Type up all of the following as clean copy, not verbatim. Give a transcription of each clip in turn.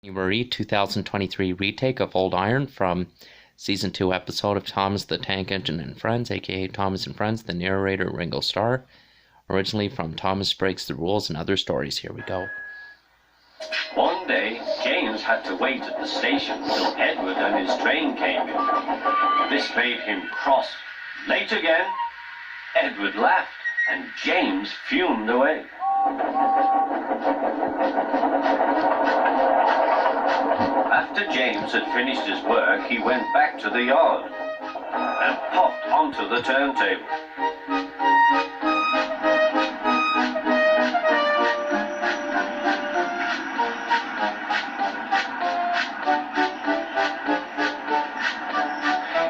January 2023 retake of Old Iron from Season 2 episode of Thomas the Tank Engine and Friends, aka Thomas and Friends, the narrator Ringo Starr. Originally from Thomas Breaks the Rules and Other Stories. Here we go. One day, James had to wait at the station till Edward and his train came in. This made him cross. Late again? Edward laughed, and James fumed away. After James had finished his work, he went back to the yard and popped onto the turntable.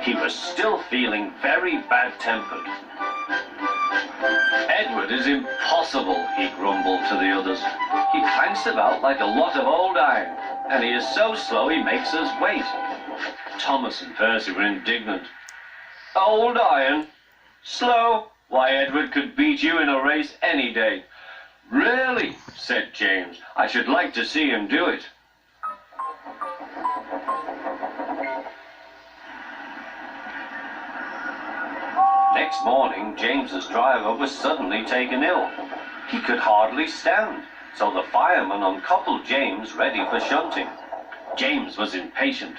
He was still feeling very bad-tempered. "Edward is impossible," he grumbled to the others. "He clanks about like a lot of old iron, and he is so slow he makes us wait." Thomas and Percy were indignant. "Old iron? Slow? Why, Edward could beat you in a race any day." "Really?" said James. "I should like to see him do it." Next morning, James's driver was suddenly taken ill. He could hardly stand, so the fireman uncoupled James ready for shunting. James was impatient.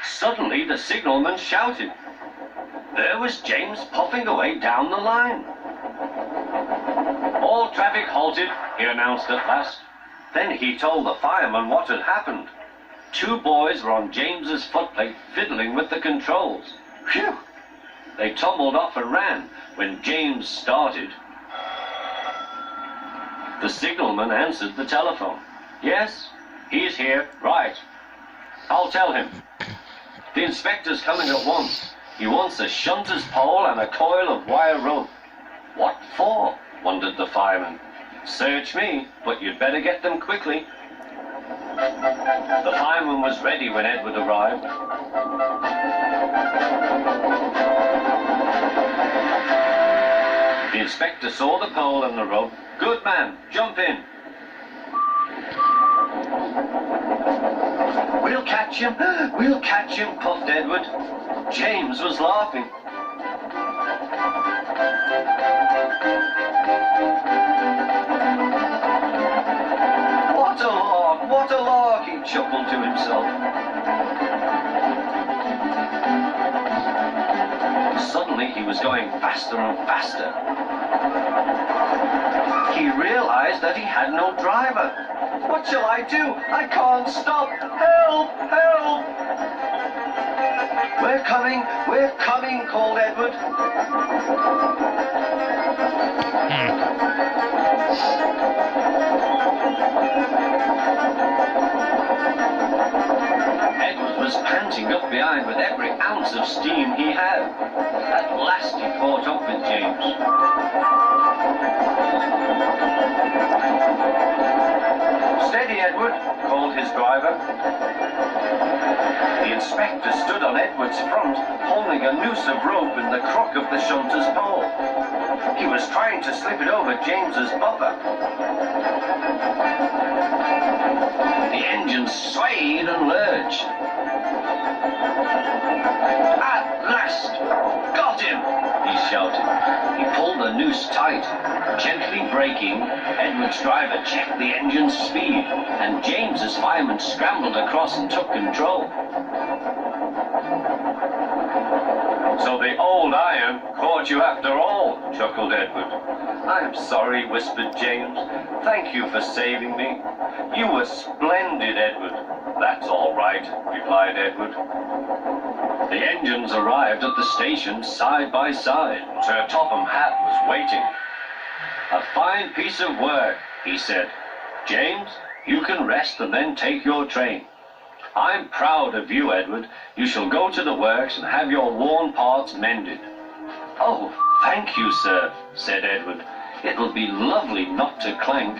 Suddenly, the signalman shouted. There was James puffing away down the line. "All traffic halted," he announced at last. Then he told the fireman what had happened. Two boys were on James's footplate fiddling with the controls. Phew! They tumbled off and ran when James started. The signalman answered the telephone. "Yes, he's here. Right. I'll tell him. The inspector's coming at once. He wants a shunter's pole and a coil of wire rope." "What for?" wondered the fireman. "Search me, but you'd better get them quickly." The fireman was ready when Edward arrived. The inspector saw the pole and the rope. "Good man, jump in." We'll catch him, puffed Edward. James was laughing. What a lark, he chuckled to himself. Suddenly he was going faster and faster. He realized that he had no driver. "What shall I do? I can't stop! Help! Help!" We're coming, called Edward. Edward was panting up behind with every ounce of steam he had. At last he caught up with James. "Steady, Edward," called his driver. The inspector stood on Edward's front, holding a noose of rope in the crook of the shunter's pole. He was trying to slip it over James's buffer. The engine swayed and lurched. "At last! Got him!" he shouted. He pulled the noose tight. Gently braking, Edward's driver checked the engine's speed, and James's fireman scrambled across and took control. "So the old iron caught you after all," chuckled Edward. "I'm sorry," whispered James. "Thank you for saving me." "You were splendid, Edward." "That's all right," replied Edward. The engines arrived at the station side by side. Sir Topham Hatt was waiting. "A fine piece of work," he said. "James, you can rest and then take your train. I'm proud of you, Edward. You shall go to the works and have your worn parts mended." "Oh, thank you, sir," said Edward. "It'll be lovely not to clank."